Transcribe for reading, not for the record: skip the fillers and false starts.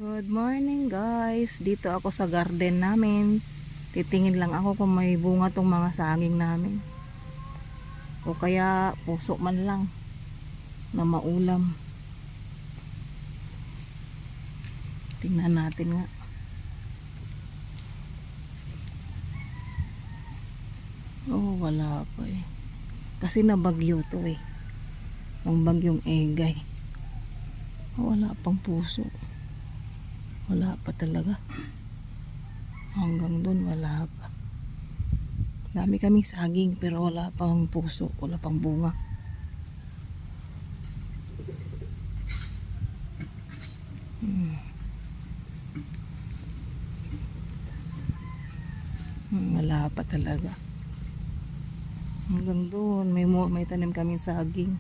Good morning guys. Dito ako sa garden namin. Titingin lang ako kung may bunga tong mga saging namin. O kaya puso man lang na maulam. Tingnan natin nga. Oh, wala pa eh. Kasi nabagyo to eh. Ang bagyong Egay. Wala pang puso. Wala pa talaga. Hanggang dun wala pa. Dami kaming saging pero wala pang puso. Wala pang bunga. Wala pa talaga. Hanggang doon may tanim kaming saging.